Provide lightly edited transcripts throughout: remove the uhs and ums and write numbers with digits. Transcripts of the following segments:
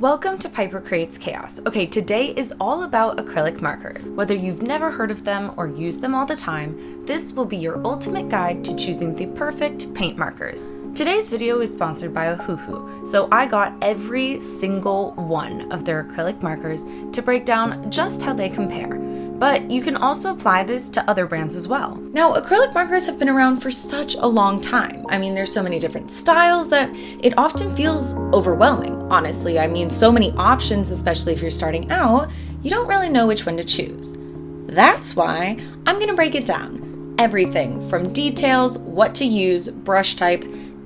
Welcome to Piper Creates Chaos. Okay, today is all about acrylic markers. Whether you've never heard of them or use them all the time, this will be your ultimate guide to choosing the perfect paint markers. Today's video is sponsored by Ohuhu, so I got every single one of their acrylic markers to break down just how they compare. But you can also apply this to other brands as well. Now, acrylic markers have been around for such a long time. I mean, there's so many different styles that it often feels overwhelming. Honestly, I mean, so many options, especially if you're starting out, you don't really know which one to choose. That's why I'm gonna break it down. Everything from details, what to use, brush type,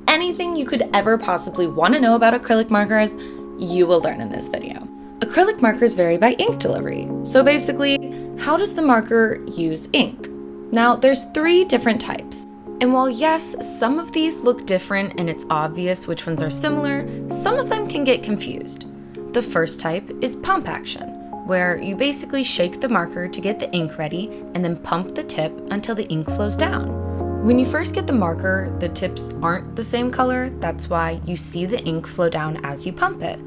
anything you could ever possibly want to know about acrylic markers, you will learn in this video. Acrylic markers vary by ink delivery. So basically, how does the marker use ink? Now, there's 3 different types. And while yes, some of these look different and it's obvious which ones are similar, some of them can get confused. The first type is pump action, where you basically shake the marker to get the ink ready and then pump the tip until the ink flows down. When you first get the marker, the tips aren't the same color. That's why you see the ink flow down as you pump it.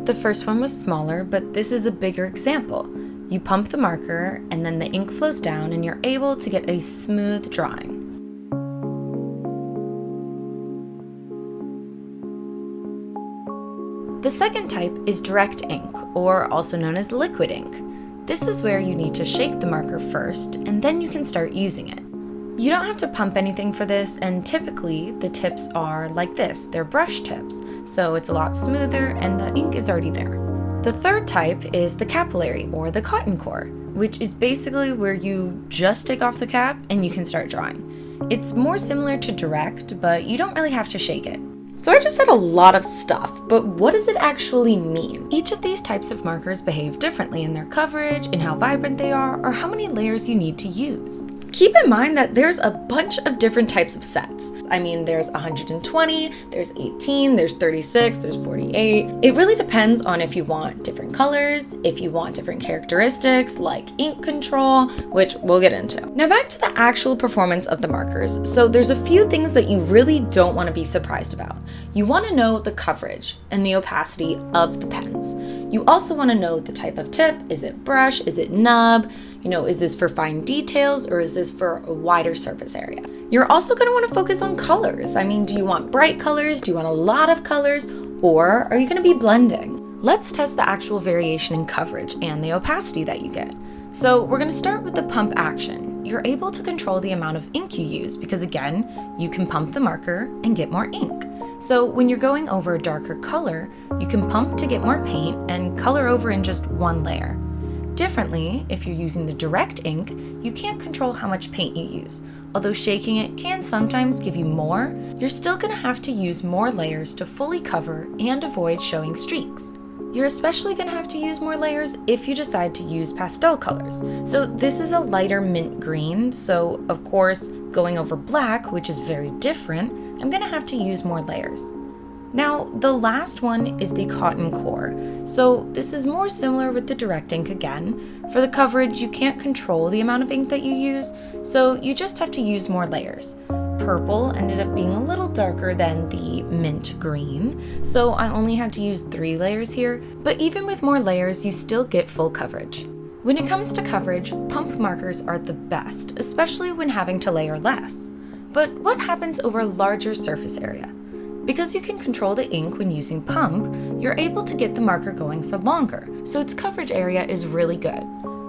The first one was smaller, but this is a bigger example. You pump the marker and then the ink flows down and you're able to get a smooth drawing. The second type is direct ink, or also known as liquid ink. This is where you need to shake the marker first and then you can start using it. You don't have to pump anything for this, and typically the tips are like this. They're brush tips, so it's a lot smoother and the ink is already there. The third type is the capillary, or the cotton core, which is basically where you just take off the cap and you can start drawing. It's more similar to direct, but you don't really have to shake it. So I just said a lot of stuff, but what does it actually mean? Each of these types of markers behave differently in their coverage, in how vibrant they are, or how many layers you need to use. Keep in mind that there's a bunch of different types of sets. I mean, there's 120, there's 18, there's 36, there's 48. It really depends on if you want different colors, if you want different characteristics like ink control, which we'll get into. Now back to the actual performance of the markers. So there's a few things that you really don't want to be surprised about. You want to know the coverage and the opacity of the pens. You also want to know the type of tip. Is it brush? Is it nub? Is this for fine details or is this for a wider surface area? You're also going to want to focus on colors. I mean, do you want bright colors? Do you want a lot of colors? Or are you going to be blending? Let's test the actual variation in coverage and the opacity that you get. So we're going to start with the pump action. You're able to control the amount of ink you use because again, you can pump the marker and get more ink. So when you're going over a darker color, you can pump to get more paint and color over in just one layer. Differently, if you're using the direct ink, you can't control how much paint you use. Although shaking it can sometimes give you more, you're still going to have to use more layers to fully cover and avoid showing streaks. You're especially going to have to use more layers if you decide to use pastel colors. So this is a lighter mint green, so of course, going over black, which is very different, I'm going to have to use more layers. Now, the last one is the cotton core. So this is more similar with the direct ink again. For the coverage, you can't control the amount of ink that you use, so you just have to use more layers. Purple ended up being a little darker than the mint green, so I only had to use 3 layers here, but even with more layers, you still get full coverage. When it comes to coverage, pump markers are the best, especially when having to layer less. But what happens over a larger surface area? Because you can control the ink when using pump, you're able to get the marker going for longer, so its coverage area is really good.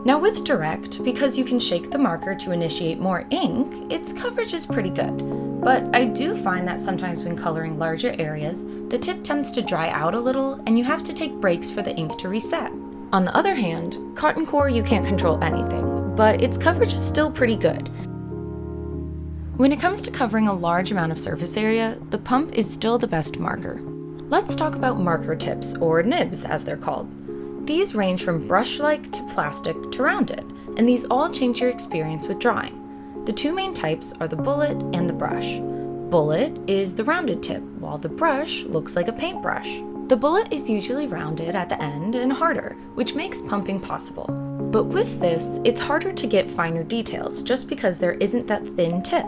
Now with direct, because you can shake the marker to initiate more ink, its coverage is pretty good. But I do find that sometimes when coloring larger areas, the tip tends to dry out a little and you have to take breaks for the ink to reset. On the other hand, cotton core you can't control anything, but its coverage is still pretty good. When it comes to covering a large amount of surface area, the pump is still the best marker. Let's talk about marker tips, or nibs as they're called. These range from brush-like to plastic to rounded, and these all change your experience with drawing. The 2 main types are the bullet and the brush. Bullet is the rounded tip, while the brush looks like a paintbrush. The bullet is usually rounded at the end and harder, which makes pumping possible. But with this, it's harder to get finer details just because there isn't that thin tip.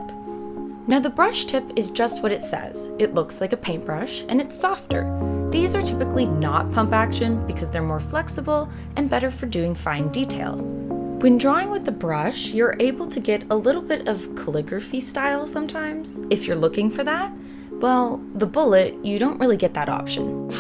Now the brush tip is just what it says. It looks like a paintbrush and it's softer. These are typically not pump action because they're more flexible and better for doing fine details. When drawing with the brush, you're able to get a little bit of calligraphy style sometimes, if you're looking for that. Well, the bullet, you don't really get that option.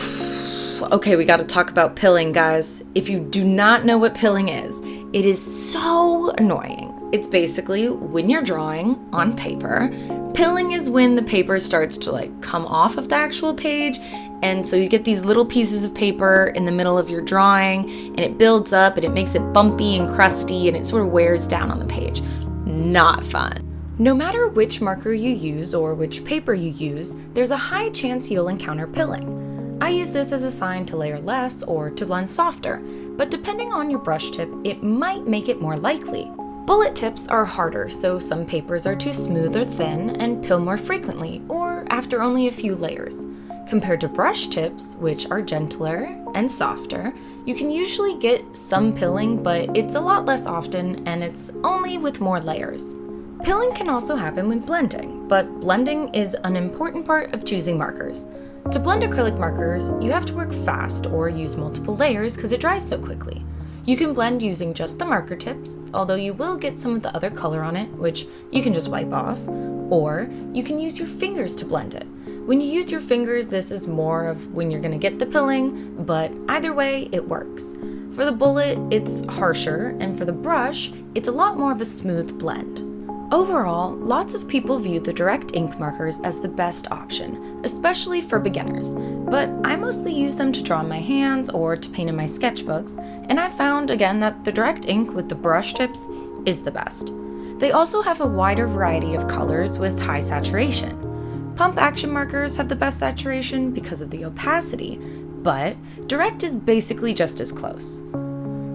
Okay, we gotta talk about pilling, guys. If you do not know what pilling is, it is so annoying. It's basically when you're drawing on paper. Pilling is when the paper starts to come off of the actual page, and so you get these little pieces of paper in the middle of your drawing, and it builds up and it makes it bumpy and crusty, and it sort of wears down on the page. Not fun. No matter which marker you use or which paper you use, there's a high chance you'll encounter pilling. I use this as a sign to layer less or to blend softer, but depending on your brush tip, it might make it more likely. Bullet tips are harder, so some papers are too smooth or thin and pill more frequently, or after only a few layers. Compared to brush tips, which are gentler and softer, you can usually get some pilling, but it's a lot less often and it's only with more layers. Pilling can also happen when blending, but blending is an important part of choosing markers. To blend acrylic markers, you have to work fast or use multiple layers because it dries so quickly. You can blend using just the marker tips, although you will get some of the other color on it, which you can just wipe off, or you can use your fingers to blend it. When you use your fingers, this is more of when you're going to get the pilling, but either way, it works. For the bullet, it's harsher, and for the brush, it's a lot more of a smooth blend. Overall, lots of people view the direct ink markers as the best option, especially for beginners, but I mostly use them to draw in my hands or to paint in my sketchbooks, and I found again that the direct ink with the brush tips is the best. They also have a wider variety of colors with high saturation. Pump action markers have the best saturation because of the opacity, but direct is basically just as close.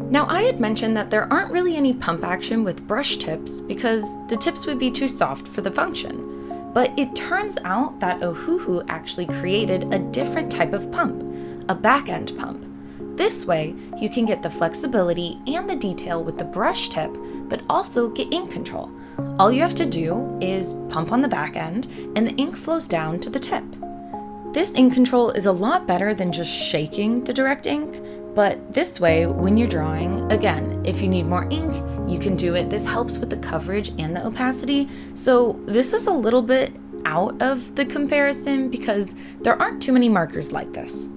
Now, I had mentioned that there aren't really any pump action with brush tips because the tips would be too soft for the function. But it turns out that Ohuhu actually created a different type of pump, a back-end pump. This way, you can get the flexibility and the detail with the brush tip, but also get ink control. All you have to do is pump on the back end and the ink flows down to the tip. This ink control is a lot better than just shaking the direct ink. But this way, when you're drawing, again, if you need more ink, you can do it. This helps with the coverage and the opacity. So this is a little bit out of the comparison because there aren't too many markers like this.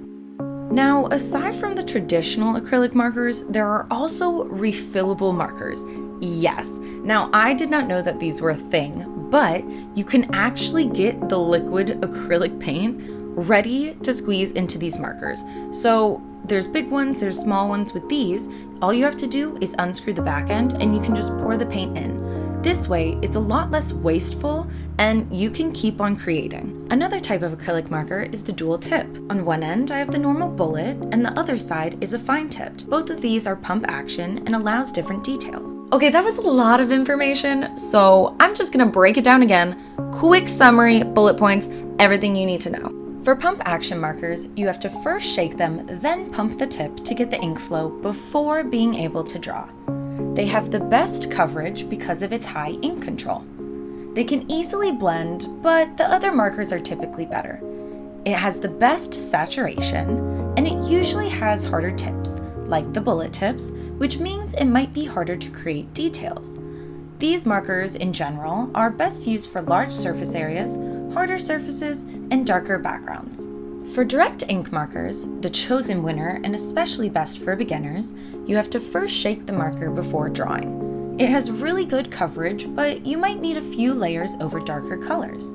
Now, aside from the traditional acrylic markers, there are also refillable markers. Yes. Now, I did not know that these were a thing, but you can actually get the liquid acrylic paint ready to squeeze into these markers. So there's big ones, there's small ones. With these, all you have to do is unscrew the back end and you can just pour the paint in. This way, it's a lot less wasteful and you can keep on creating. Another type of acrylic marker is the dual tip. On one end, I have the normal bullet and the other side is a fine tipped. Both of these are pump action and allows different details. Okay, that was a lot of information, so I'm just gonna break it down again. Quick summary, bullet points, everything you need to know. For pump action markers, you have to first shake them, then pump the tip to get the ink flow before being able to draw. They have the best coverage because of its high ink control. They can easily blend, but the other markers are typically better. It has the best saturation, and it usually has harder tips, like the bullet tips, which means it might be harder to create details. These markers, in general, are best used for large surface areas, harder surfaces, and darker backgrounds. For direct ink markers, the chosen winner and especially best for beginners, you have to first shake the marker before drawing. It has really good coverage, but you might need a few layers over darker colors.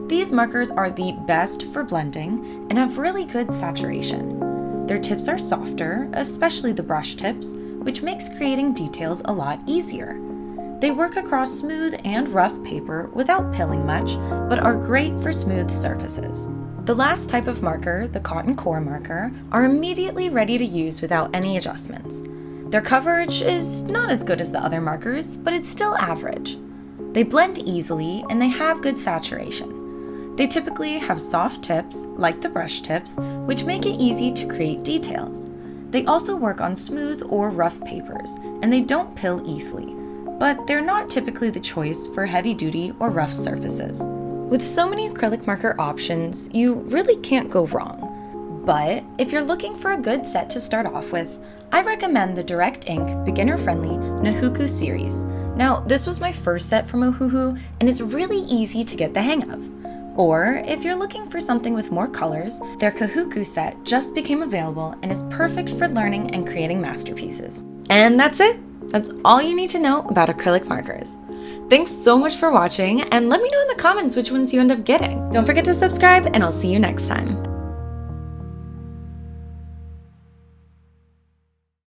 These markers are the best for blending and have really good saturation. Their tips are softer, especially the brush tips, which makes creating details a lot easier. They work across smooth and rough paper without pilling much, but are great for smooth surfaces. The last type of marker, the cotton core marker, are immediately ready to use without any adjustments. Their coverage is not as good as the other markers, but it's still average. They blend easily and they have good saturation. They typically have soft tips, like the brush tips, which make it easy to create details. They also work on smooth or rough papers, and they don't pill easily, but they're not typically the choice for heavy-duty or rough surfaces. With so many acrylic marker options, you really can't go wrong. But if you're looking for a good set to start off with, I recommend the Direct Ink beginner-friendly Ohuhu series. Now, this was my first set from Ohuhu, and it's really easy to get the hang of. Or, if you're looking for something with more colors, their Kahuku set just became available and is perfect for learning and creating masterpieces. And that's it! That's all you need to know about acrylic markers. Thanks so much for watching, and let me know in the comments which ones you end up getting. Don't forget to subscribe, and I'll see you next time.